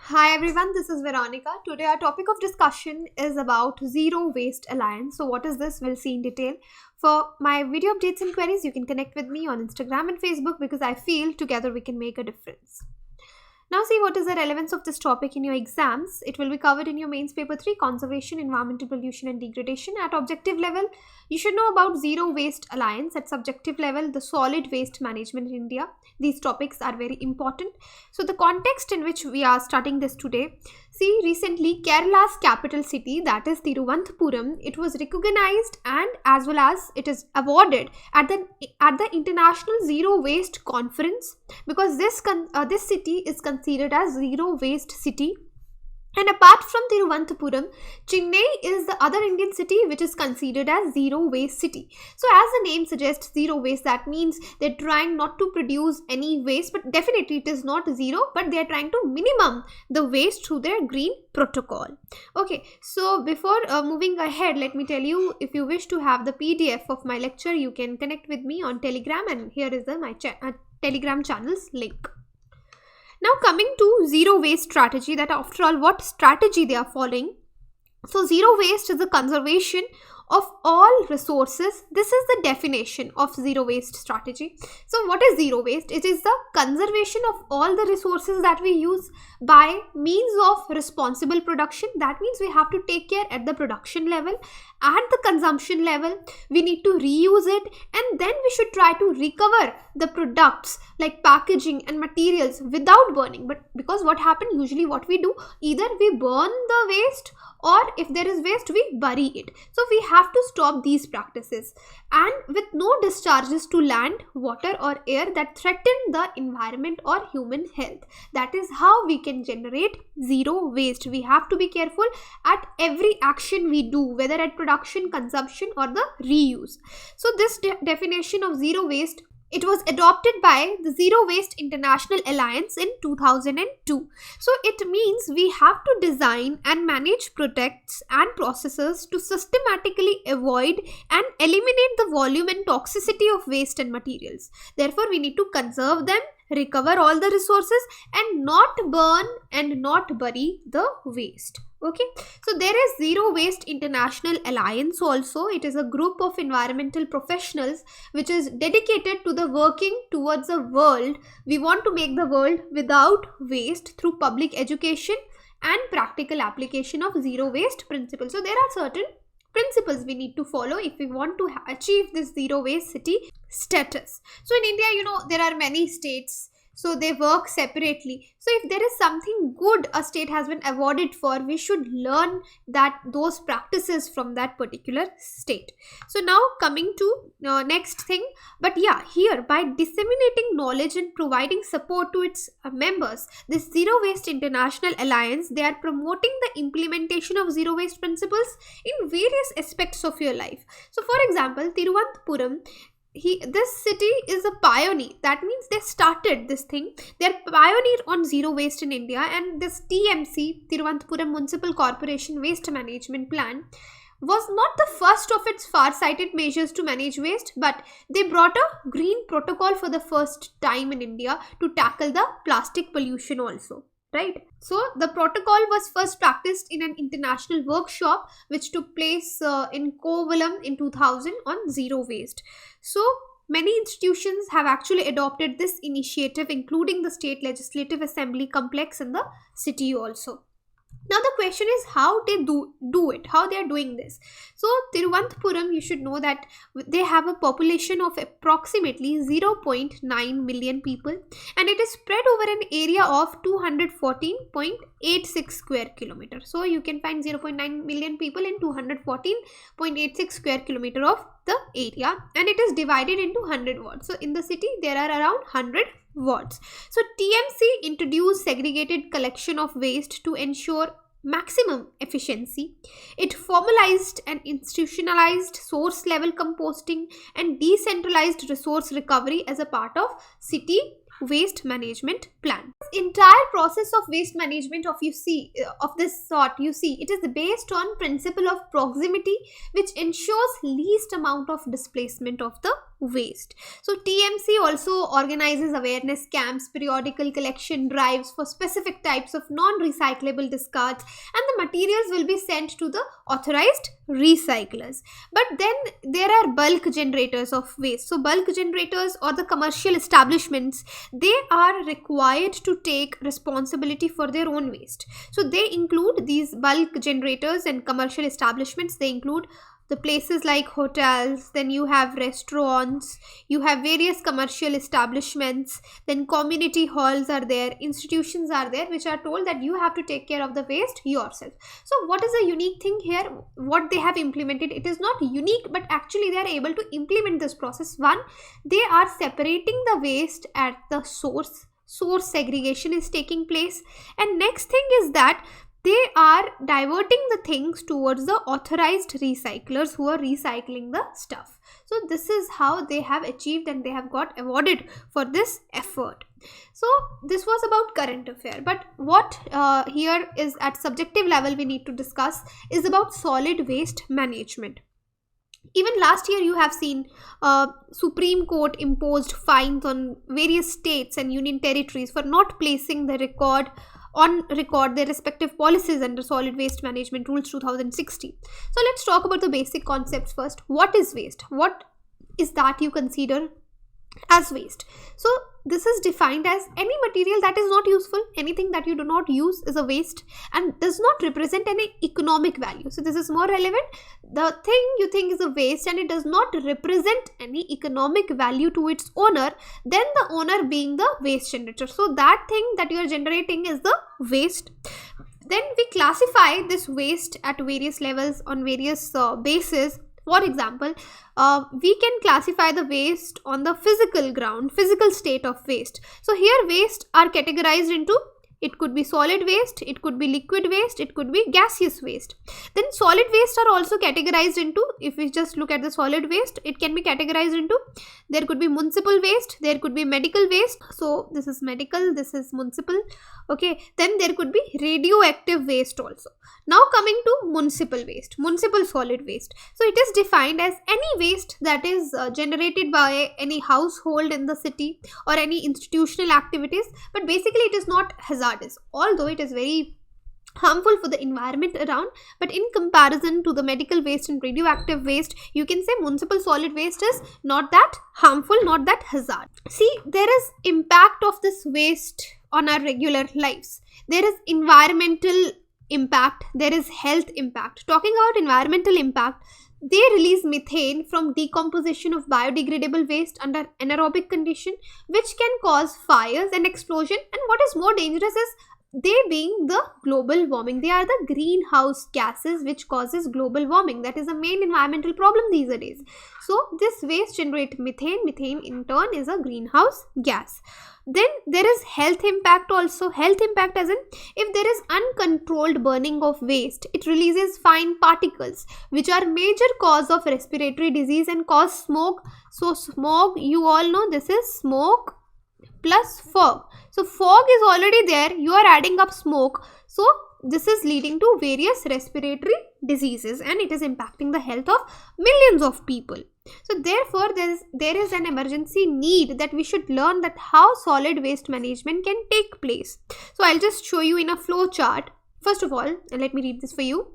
Hi everyone, this is Veronica. Today our topic of discussion is about Zero Waste Alliance. So what is this? We'll see in detail. For my video updates and queries, you can connect with me on Instagram and Facebook because I feel together we can make a difference. Now see what is the relevance of this topic in your exams. It will be covered in your mains paper 3, conservation, environmental pollution and degradation. At objective level, you should know about Zero Waste Alliance. At subjective level, the solid waste management in India. These topics are very important. So the context in which we are studying this today. See, recently Kerala's capital city, that is Thiruvananthapuram, it was recognized and as well as it is awarded at the International Zero Waste Conference, because this city is considered as zero waste city. And apart from Thiruvananthapuram, Chennai is the other Indian city which is considered as zero waste city. So as the name suggests, zero waste, that means they're trying not to produce any waste, but definitely it is not zero, but they are trying to minimum the waste through their green protocol. Okay, so before moving ahead, let me tell you, if you wish to have the PDF of my lecture, you can connect with me on Telegram, and here is my Telegram channel's link. Now coming to zero waste strategy, that after all what strategy they are following. So zero waste is the conservation of all resources. This is the definition of zero waste strategy. So what is zero waste? It is the conservation of all the resources that we use by means of responsible production. That means we have to take care at the production level, at the consumption level, we need to reuse it, and then we should try to recover the products like packaging and materials without burning. But because what happens usually, what we do, either we burn the waste or if there is waste we bury it. So we have to stop these practices, and with no discharges to land, water or air that threaten the environment or human health. That is how we can generate zero waste. We have to be careful at every action we do, whether at production, consumption or the reuse. So this definition of zero waste, it was adopted by the Zero Waste International Alliance in 2002. So it means we have to design and manage products and processes to systematically avoid and eliminate the volume and toxicity of waste and materials. Therefore, we need to conserve them, recover all the resources and not burn and not bury the waste. Okay, so there is Zero Waste International Alliance also. It is a group of environmental professionals which is dedicated to the working towards a world. We want to make the world without waste through public education and practical application of zero waste principles. So there are certain principles we need to follow if we want to achieve this zero waste city status. So in India, there are many states, so they work separately. So if there is something good a state has been awarded for, we should learn those practices from that particular state. So now coming to next thing, but yeah, here by disseminating knowledge and providing support to its members, this Zero Waste International Alliance, they are promoting the implementation of zero waste principles in various aspects of your life. So for example, Thiruvananthapuram, this city is a pioneer. That means they started this thing. They're pioneer on zero waste in India, and this TMC, Thiruvananthapuram Municipal Corporation Waste Management Plan, was not the first of its far-sighted measures to manage waste, but they brought a green protocol for the first time in India to tackle the plastic pollution also. Right. So the protocol was first practiced in an international workshop which took place in Kovalam in 2000 on zero waste. So many institutions have actually adopted this initiative, including the State Legislative Assembly complex in the city also. Now the question is how they do it, how they are doing this. So Thiruvananthapuram, you should know that they have a population of approximately 0.9 million people, and it is spread over an area of 214.86 square kilometers. So you can find 0.9 million people in 214.86 square kilometer of the area, and it is divided into 100 wards. So in the city there are around 100 wards. So TMC introduced segregated collection of waste to ensure maximum efficiency. It formalized and institutionalized source level composting and decentralized resource recovery as a part of city waste management plan. This entire process of waste management of this sort, it is based on principle of proximity, which ensures least amount of displacement of the waste. So TMC also organizes awareness camps, periodical collection drives for specific types of non-recyclable discards, and the materials will be sent to the authorized recyclers. But then there are bulk generators of waste. So bulk generators or the commercial establishments, they are required to take responsibility for their own waste. So they include these bulk generators and commercial establishments. They include the places like hotels, then you have restaurants, you have various commercial establishments, then community halls are there, institutions are there, which are told that you have to take care of the waste yourself. So what is the unique thing here? What they have implemented, it is not unique, but actually they are able to implement this process. One, they are separating the waste at the source segregation is taking place, and next thing is that they are diverting the things towards the authorized recyclers who are recycling the stuff. So this is how they have achieved, and they have got awarded for this effort. So this was about current affair, but what here is at subjective level we need to discuss is about solid waste management. Even last year you have seen Supreme Court imposed fines on various states and union territories for not placing the record their respective policies under Solid Waste Management Rules 2016. So let's talk about the basic concepts first. What is waste? What is that you consider as waste? So this is defined as any material that is not useful. Anything that you do not use is a waste and does not represent any economic value. So this is more relevant. The thing you think is a waste and it does not represent any economic value to its owner, then the owner being the waste generator. So that thing that you are generating is the waste. Then we classify this waste at various levels on various bases. For example, we can classify the waste on the physical state of waste. So here waste are categorized into, it could be solid waste, it could be liquid waste, it could be gaseous waste. Then solid waste are also categorized into, if we just look at the solid waste, it can be categorized into, there could be municipal waste, there could be medical waste. So this is medical, this is municipal. Okay, then there could be radioactive waste also. Now coming to municipal waste, municipal solid waste. So it is defined as any waste that is generated by any household in the city or any institutional activities, but basically it is not hazardous, although it is very harmful for the environment around, but in comparison to the medical waste and radioactive waste, you can say municipal solid waste is not that harmful, not that hazard. See, there is impact of this waste on our regular lives. There is environmental impact, there is health impact. Talking about environmental impact, they release methane from decomposition of biodegradable waste under anaerobic condition, which can cause fires and explosion. And what is more dangerous is they being the global warming. They are the greenhouse gases which causes global warming. That is the main environmental problem these days. So this waste generates methane. Methane in turn is a greenhouse gas. Then there is health impact also. Health impact as in, if there is uncontrolled burning of waste, it releases fine particles which are major cause of respiratory disease and cause smoke. So smog, you all know, this is smoke plus fog. So fog is already there, you are adding up smoke. So this is leading to various respiratory diseases and it is impacting the health of millions of people. So therefore there is an emergency need that we should learn that how solid waste management can take place. So I'll just show you in a flow chart. First of all, and let me read this for you.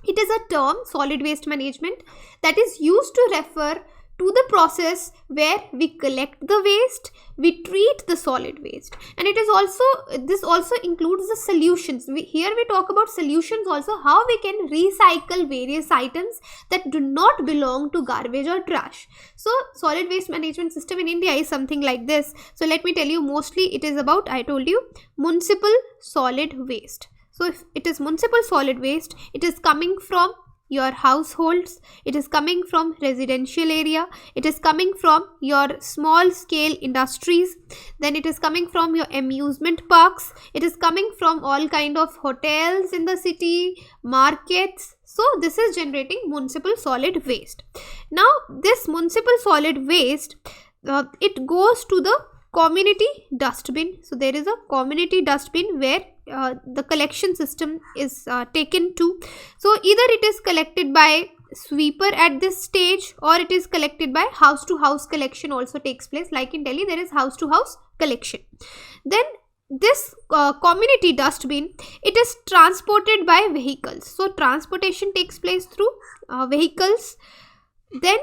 It is a term, solid waste management, that is used to refer to the process where we collect the waste, we treat the solid waste, and it is also, this also includes the solutions. Here we talk about solutions also, how we can recycle various items that do not belong to garbage or trash. So solid waste management system in India is something like this. So let me tell you, mostly it is about, I told you, municipal solid waste. So if it is municipal solid waste, it is coming from your households, it is coming from residential area, it is coming from your small scale industries, then it is coming from your amusement parks, it is coming from all kind of hotels in the city, markets. So this is generating municipal solid waste. Now this municipal solid waste, it goes to the community dustbin. So there is a community dustbin where the collection system is taken to. So either it is collected by sweeper at this stage, or it is collected by house to house collection also takes place. Like in Delhi, there is house to house collection. Then this community dustbin, it is transported by vehicles. So transportation takes place through vehicles. Then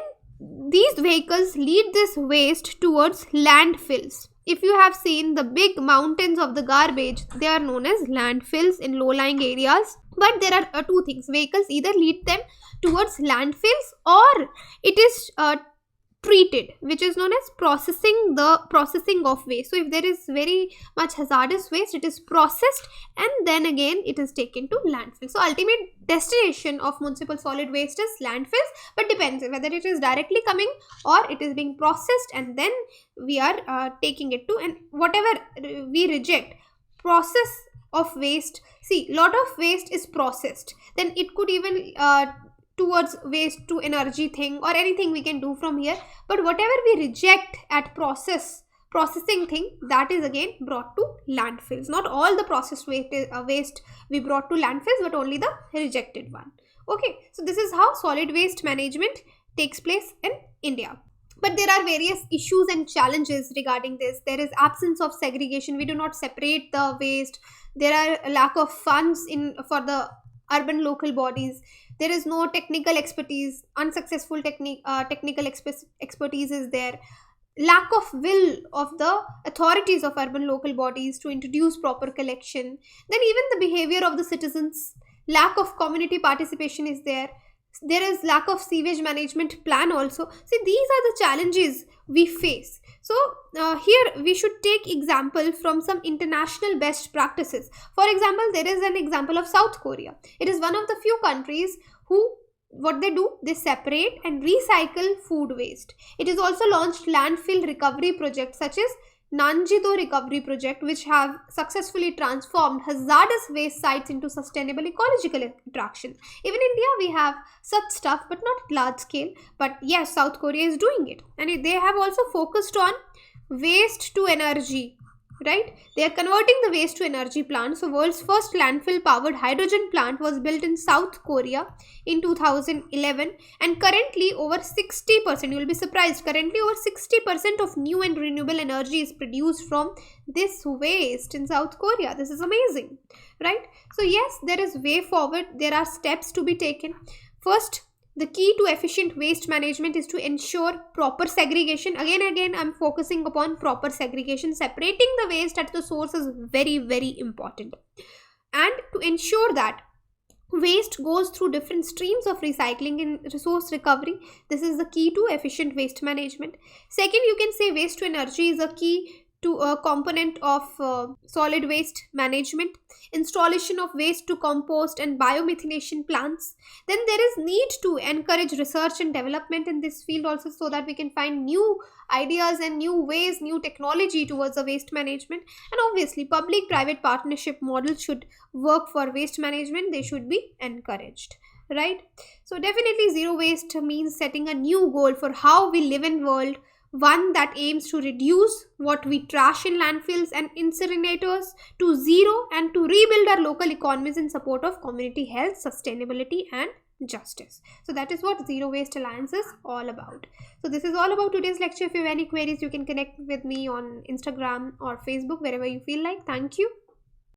these vehicles lead this waste towards landfills. If you have seen the big mountains of the garbage, they are known as landfills in low-lying areas. But there are two things. Vehicles either lead them towards landfills, or it is treated, which is known as processing of waste. So if there is very much hazardous waste, it is processed and then again it is taken to landfill. So ultimate destination of municipal solid waste is landfills, but depends whether it is directly coming or it is being processed and then we are taking it to, and whatever we reject, process of waste. See, lot of waste is processed, then it could even towards waste to energy thing or anything we can do from here, but whatever we reject at processing thing, that is again brought to landfills. Not all the processed waste we brought to landfills, but only the rejected one. Okay, so this is how solid waste management takes place in India. But there are various issues and challenges regarding this. There is absence of segregation. We do not separate the waste. There are lack of funds for the urban local bodies. There is no technical expertise. Unsuccessful technical expertise is there. Lack of will of the authorities of urban local bodies to introduce proper collection. Then even the behavior of the citizens. Lack of community participation is there. There is lack of sewage management plan also. See, these are the challenges we face. So here we should take example from some international best practices. For example, there is an example of South Korea. It is one of the few countries who, what they do, they separate and recycle food waste. It is also launched landfill recovery projects such as Nanjido recovery project, which have successfully transformed hazardous waste sites into sustainable ecological attractions. Even in India we have such stuff, but not large scale. But yes, South Korea is doing it, and they have also focused on waste to energy. Right? They are converting the waste to energy plant. So world's first landfill powered hydrogen plant was built in South Korea in 2011, and currently over 60%, you will be surprised, currently over 60% of new and renewable energy is produced from this waste in South Korea. This is amazing, right? So yes, there is way forward. There are steps to be taken. First, the key to efficient waste management is to ensure proper segregation. Again, I'm focusing upon proper segregation. Separating the waste at the source is very, very important. And to ensure that waste goes through different streams of recycling and resource recovery. This is the key to efficient waste management. Second, you can say waste to energy is a key to a component of solid waste management. Installation of waste to compost and biomethanation plants. Then there is need to encourage research and development in this field also, so that we can find new ideas and new ways, new technology towards the waste management. And obviously public-private partnership models should work for waste management. They should be encouraged, right? So definitely zero waste means setting a new goal for how we live in world, one that aims to reduce what we trash in landfills and incinerators to zero, and to rebuild our local economies in support of community health, sustainability and justice. So that is what Zero Waste Alliance is all about. So this is all about today's lecture. If you have any queries, you can connect with me on Instagram or Facebook, wherever you feel like. Thank you.